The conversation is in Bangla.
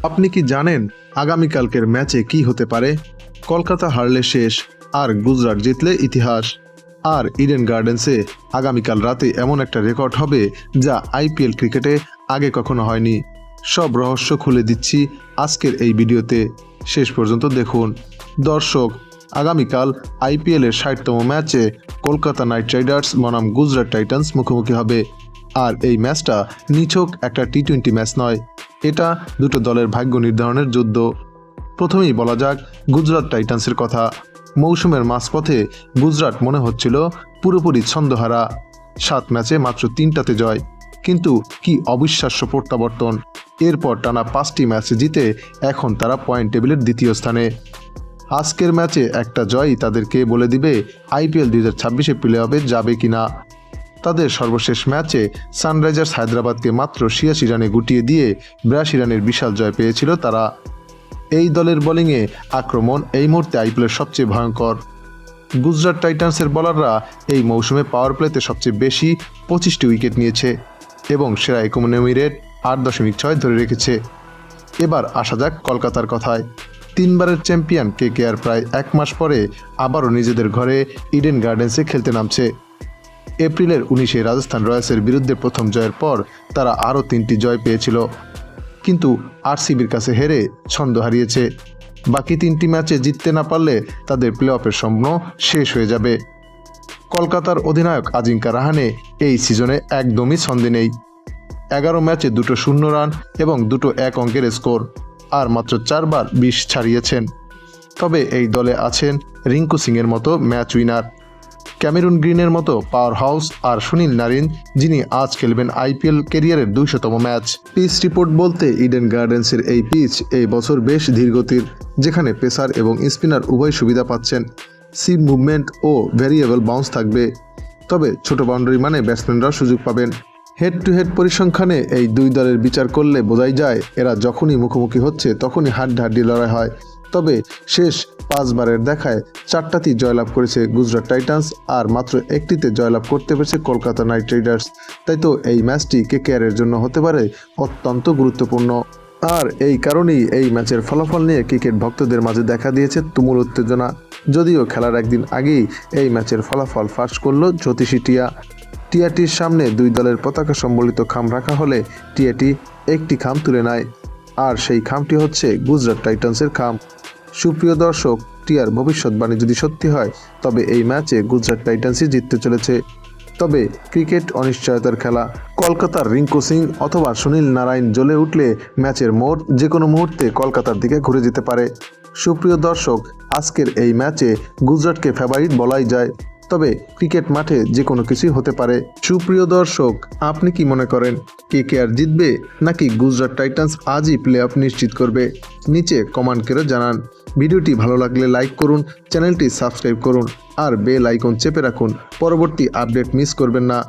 আপনি কি জানেন আগামীকালকের ম্যাচে কি হতে পারে? কলকাতা হারলে শেষ, আর গুজরাট জিতলে ইতিহাস। আর ইডেন গার্ডেন্সে আগামীকাল রাতে এমন একটা রেকর্ড হবে যা আইপিএল ক্রিকেটে আগে কখনো হয়নি। সব রহস্য খুলে দিচ্ছি আজকের এই ভিডিওতে, শেষ পর্যন্ত দেখুন। দর্শক, আগামীকাল আইপিএলের ৬০তম ম্যাচে কলকাতা নাইট রাইডার্স বনাম গুজরাট টাইটান্স মুখোমুখি হবে। আর এই ম্যাচটা নিছক একটা টি-20 ম্যাচ নয়, এটা দুটো দলের ভাগ্য নির্ধারণের যুদ্ধ। প্রথমেই বলা যাক গুজরাট টাইটান্সের কথা। মৌসুমের মাঝপথে গুজরাট মনে হচ্ছিল পুরোপুরি ছন্দহারা। ৭ ম্যাচে মাত্র ৩টাতে জয়, কিন্তু কি অবিশ্বাস্য প্রত্যাবর্তন। এরপর টানা 5টি ম্যাচ জিতে এখন তারা পয়েন্ট টেবিলের দ্বিতীয় স্থানে। আজকের ম্যাচে একটা জয়ই তাদেরকে বলে দিবে আইপিএল 2026-এ প্লে অফে যাবে কিনা। তাদের সর্বশেষ ম্যাচে সানরাইজার্স হায়দ্রাবাদকে মাত্র ৮৬ রানে গুটিয়ে দিয়ে ৮২ রানের বিশাল জয় পেয়েছিল তারা। এই দলের বোলিংয়ে আক্রমণ এই মুহূর্তে আইপিএলের সবচেয়ে ভয়ঙ্কর। গুজরাট টাইটান্সের বোলাররা এই মৌসুমে পাওয়ার প্লেতে সবচেয়ে বেশি 25টি উইকেট নিয়েছে এবং সেরা ইকোনমি রেট 8.6 ধরে রেখেছে। এবার আসা যাক কলকাতার কথায়। 3বারের চ্যাম্পিয়ন কেকেআর প্রায় 1 মাস পরে আবারও নিজেদের ঘরে ইডেন গার্ডেন্সে খেলতে নামছে। এপ্রিলের 19-এ রাজস্থান রয়্যালসের বিরুদ্ধে প্রথম জয়ের পর তারা আরও 3টি জয় পেয়েছিল, কিন্তু আরসিবির কাছে হেরে ছন্দ হারিয়েছে। বাকি 3টি ম্যাচে জিততে না পারলে তাদের প্লে অফের স্বপ্ন শেষ হয়ে যাবে। কলকাতার অধিনায়ক আজিঙ্কা রাহানে এই সিজনে একদমই ছন্দে নেই। 11 ম্যাচে 2 শূন্য রান এবং 2 1 অঙ্কের স্কোর, আর মাত্র 4বার 20 ছাড়িয়েছেন। তবে এই দলে আছেন রিঙ্কু সিংয়ের মতো ম্যাচ উইনার, ক্যামেরুন গ্রিনের মতো পাওয়ার হাউস, আর সুনীল নারিন, যিনি আজ খেলবেন আইপিএল ক্যারিয়ারের 200তম ম্যাচ। পিচ রিপোর্ট বলতে ইডেন গার্ডেন্সের এই পিচ এই বছর বেশ ধীরগতির, যেখানে পেসার এবং স্পিনার উভয় সুবিধা পাচ্ছেন। সিম মুভমেন্ট ও ভ্যারিয়েবল বাউন্স থাকবে, তবে ছোট বাউন্ডারি মানে ব্যাটসম্যানরাও সুযোগ পাবেন। হেড টু হেড পরিসংখ্যানে এই দুই দলের বিচার করলে বোঝাই যায় এরা যখনই মুখোমুখি হচ্ছে তখনই হাড্ডাহাড্ডি লড়াই হয়। তবে শেষ 5বারের দেখায় 4টাতেই জয়লাভ করেছে গুজরাট টাইটান্স, আর মাত্র 1টিতে জয়লাভ করতে পেরেছে কলকাতা নাইট রাইডার্স। তাই তো এই ম্যাচটি কেকেআরের জন্য হতে পারে অত্যন্ত গুরুত্বপূর্ণ। আর এই কারণেই এই ম্যাচের ফলাফল নিয়ে ক্রিকেট ভক্তদের মাঝে দেখা দিয়েছে তুমুল উত্তেজনা। যদিও খেলার একদিন আগেই এই ম্যাচের ফলাফল ফাঁস করল জ্যোতিষী টিয়া। টিয়াটির সামনে দুই দলের পতাকা সম্বলিত খাম রাখা হলে টিয়াটি একটি খাম তুলে নেয়, আর সেই খামটি হচ্ছে গুজরাট টাইটান্সের খাম। সুপ্রিয় দর্শক, টিয়ার ভবিষ্যৎবাণী যদি সত্যি হয় তবে এই ম্যাচে গুজরাট টাইটান্সই জিততে চলেছে। তবে ক্রিকেট অনিশ্চয়তার খেলা। কলকাতার রিঙ্কু সিং অথবা সুনীল নারায়ণ জ্বলে উঠলে ম্যাচের মোড় যে কোনো মুহূর্তে কলকাতার দিকে ঘুরে যেতে পারে। সুপ্রিয় দর্শক, আজকের এই ম্যাচে গুজরাটকে ফেভারিট বলাই যায়, তবে ক্রিকেট মাঠে যে কোনো কিছুই হতে পারে। সুপ্রিয় দর্শক, আপনি কি মনে করেন কেকেআর জিতবে নাকি গুজরাট টাইটান্স আজই প্লে অফ নিশ্চিত করবে? নিচে কমেন্ট করে জানান। ভিডিওটি ভালো লাগলে লাইক করুন, চ্যানেলটি সাবস্ক্রাইব করুন, আর বেল আইকন চেপে রাখুন। পরবর্তী আপডেট মিস করবেন না।